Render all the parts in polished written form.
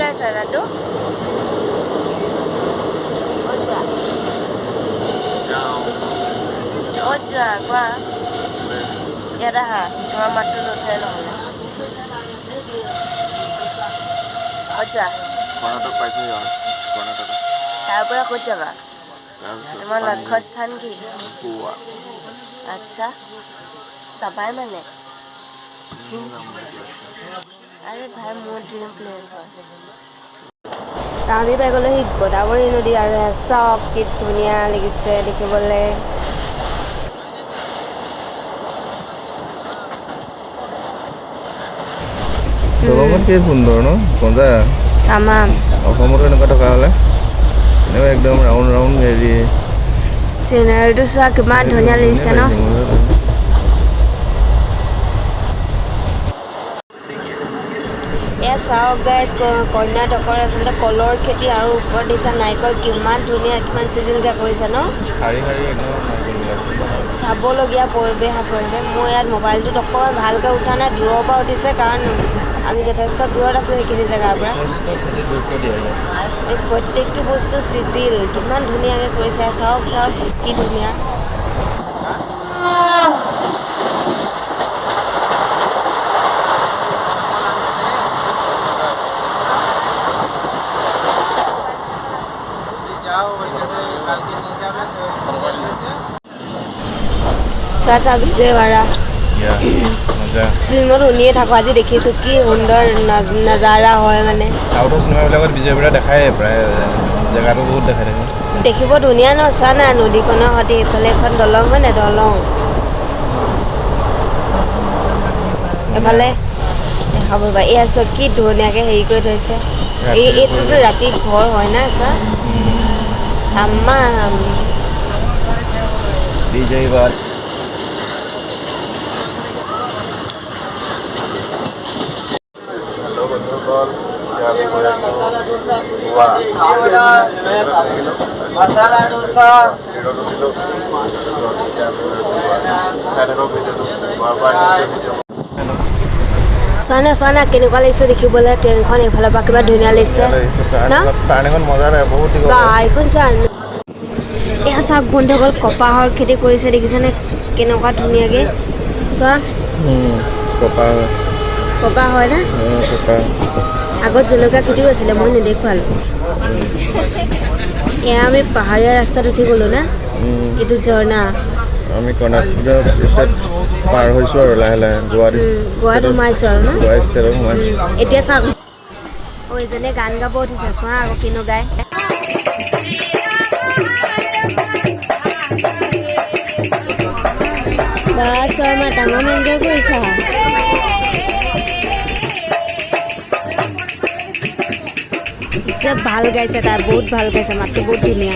আছে দাদু ক'ত যোৱা কোৱা ইয়াত আহা তোমাৰ মাতটো নুঠে নহ'লে ক'ত যোৱা কৰ্ণাটক পাইছোঁহি আৰু কৰ্ণাটক তাৰ পৰা ক'ত যাবা তাৰপিছত তোমাৰ লক্ষ্যস্থান কি গোৱা আচ্ছা যাবাই মানে আৰে ভাই মোৰ ড্ৰিম প্লেচ হয় আমি পাই গ'লো সেই গোদাবৰী নদী আৰু চাওক কি ধুনীয়া লাগিছে দেখিবলৈ দলংখন কি সুন্দৰ ন মজা তামাম অসমতো এনেকুৱা থকা হ'লে এনেকুৱা একদম ৰাউণ্ড ৰাউণ্ড হেৰি চিনাৰীটো চোৱা কিমান ধুনীয়া লাগিছে ন এয়া চাওক গাইজ কৰ্ণাটকৰ আচলতে কলৰ খেতি আৰু ওপৰত দিছা নাৰিকল কিমান ধুনীয়া কিমান চিজিলকৈ কৰিছে ন শাৰী শাৰী একদম চাবলগীয়া পৰিৱেশ আচলতে মোৰ ইয়াত মোবাইলটোত অকণমান ভালকৈ উঠা নাই দূৰৰ পৰা উঠিছে কাৰণ আমি যথেষ্ট দূৰত আছোঁ সেইখিনি জেগাৰ পৰা এই প্ৰত্যেকটো বস্তু চিজিল কিমান ধুনীয়াকৈ কৰিছে চাওক চাওক কি ধুনীয়া চোৱা বিজয়ৱাড়া ফিল্মত শুনিয়ে থাকোঁ আজি দেখিছোঁ কি সুন্দৰ নাজাৰা হয় মানে চাউথৰ চিনেমাবিলাকত বিজয়ৱাড়া দেখায় প্ৰায় জেগাটো বহুত দেখাই থাকে দেখিব ধুনীয়া ন চোৱা না নদীখনৰ সৈতে এইফালে এখন দলং হয় নাই দলং এফালে দেখাব পাৰিবা এয়া চোৱা কি ধুনীয়াকৈ হেৰি কৰি থৈছে এইটোতো ৰাতি ঘৰ হয় না চোৱা তামাম বিজয়ৱাড়া मसाला डोसा চোৱা না কেনেকুৱা লাগিছে দেখিবলৈ ট্ৰেইনখন এইফালৰ পৰা কিবা ধুনীয়া লাগিছে এইখন চোৱা এয়া চাওক বন্ধুসকল কপাহৰ খেতি কৰিছে দেখিছেনে কেনেকুৱা ধুনীয়াকৈ চোৱা কপাহ হয় না আগত জলকীয়া খেতিও আছিলে মই নেদেখুৱালোঁ এয়া আমি পাহাৰীয়া ৰাস্তাত উঠি গ'লোঁ না এইটো ঝৰ্ণা আমি কৰ্ণাটক ষ্টেট পাৰ হৈছোঁ আৰু লাহে লাহে গোৱাত সোমাইছোঁ আৰু ন গোৱা ষ্টেটত সোমাইছোঁ এতিয়া চাওক এইজনে গান গাব উঠিছে চোৱা আকৌ কিনো গায় বা শৰ্মা তামাম এনজয় কৰিছা ভাল গাইছে তাই বহুত ভাল গাইছে মাতটো বহুত ধুনীয়া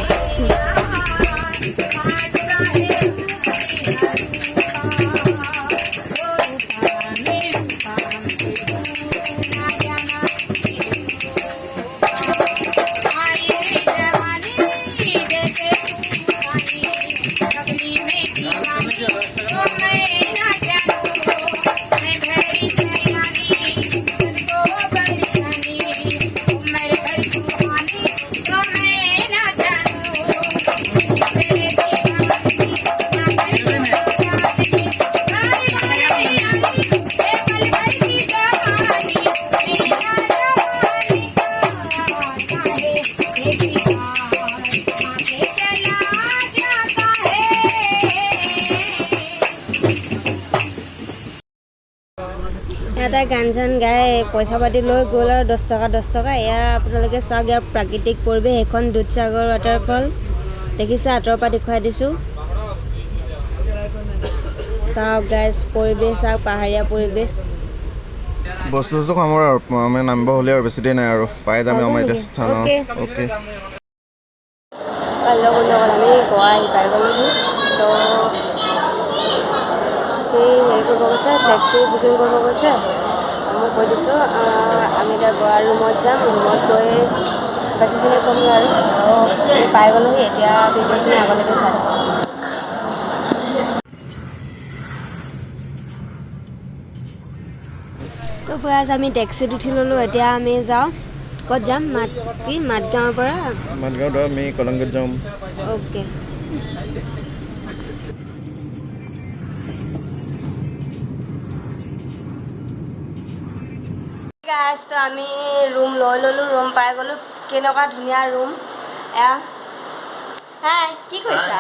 এটা গান চান গাই পইচা পাতি লৈ গ'ল আৰু 10 টকা এয়া আপোনালোকে চাওক ইয়াৰ প্ৰাকৃতিক পৰিৱেশ এখন দুধসাগৰ ৱাটাৰফল দেখিছে আঁতৰৰ পৰা দেখুৱাই দিছোঁ চাওক গাইজ পৰিৱেশ চাওক পাহাৰীয়া পৰিৱেশ বস্তু কামৰ আৰু আমি নামিব হ'লে আৰু বেছি দেৰি নাই আৰু পাই যাম আমাৰ এতিয়া স্থান অ'কে অ'কে হেল্ল' বন্ধুসকল আমি গোৱা আহি পাই গ'লোহি তো সেই হেৰি কৰিব গৈছে টেক্সি বুকিং কৰিব গৈছে মই কৈ দিছোঁ আমি এতিয়া গোৱাৰ ৰুমত যাম ৰুমত গৈ বাকীখিনি ক'মগৈ আৰু পাই গ'লোহি এতিয়া ভিডিঅ'খিনি আগলৈকে চাই তো গাইজ আমি টেক্সিত উঠি ল'লোঁ এতিয়া আমি যাওঁ ক'ত যাম মাতগাঁৱৰ পৰা মাতগাঁৱত আমি কলংগত যাম অ'কে গাইজ তো আমি ৰুম লৈ ল'লোঁ ৰুম পাই গ'লোঁ কেনেকুৱা ধুনীয়া ৰুম এয়া হাই কি কৈছা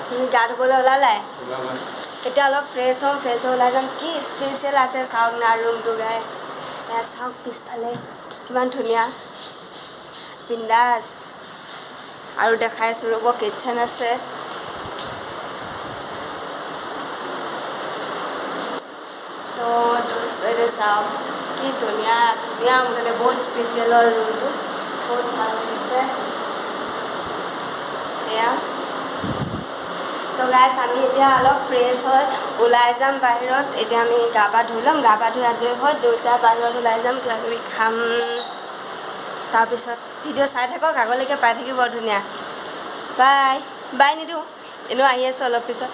তুমি গা ধুবলৈ ওলালাই এতিয়া অলপ ফ্ৰেছ হৈ ওলাই যাম কি স্পেচিয়েল আছে চাওক না ৰুমটো গাইজ এয়া চাওক পিছফালে কিমান ধুনীয়া বিন্দাছ আৰু দেখাই আছোঁ ৰ'ব কিটচেন আছে তো এইটো চাওক কি ধুনীয়া মানে বহুত স্পেচিয়েলৰ ৰুমটো বহুত ভাল লাগিছে এয়া তো গাইজ আমি এতিয়া অলপ ফ্ৰেছ হৈ ওলাই যাম বাহিৰত এতিয়া আমি গা পা ধুই ল'ম গা পা ধুই আজৰি হৈ দুয়োটা বাহিৰত ওলাই যাম কিবা কিবি খাম তাৰপিছত ভিডিঅ' চাই থাকক আগলৈকে পাই থাকিব ধুনীয়া বাই নিদিওঁ এনেও আহি আছোঁ অলপ পিছত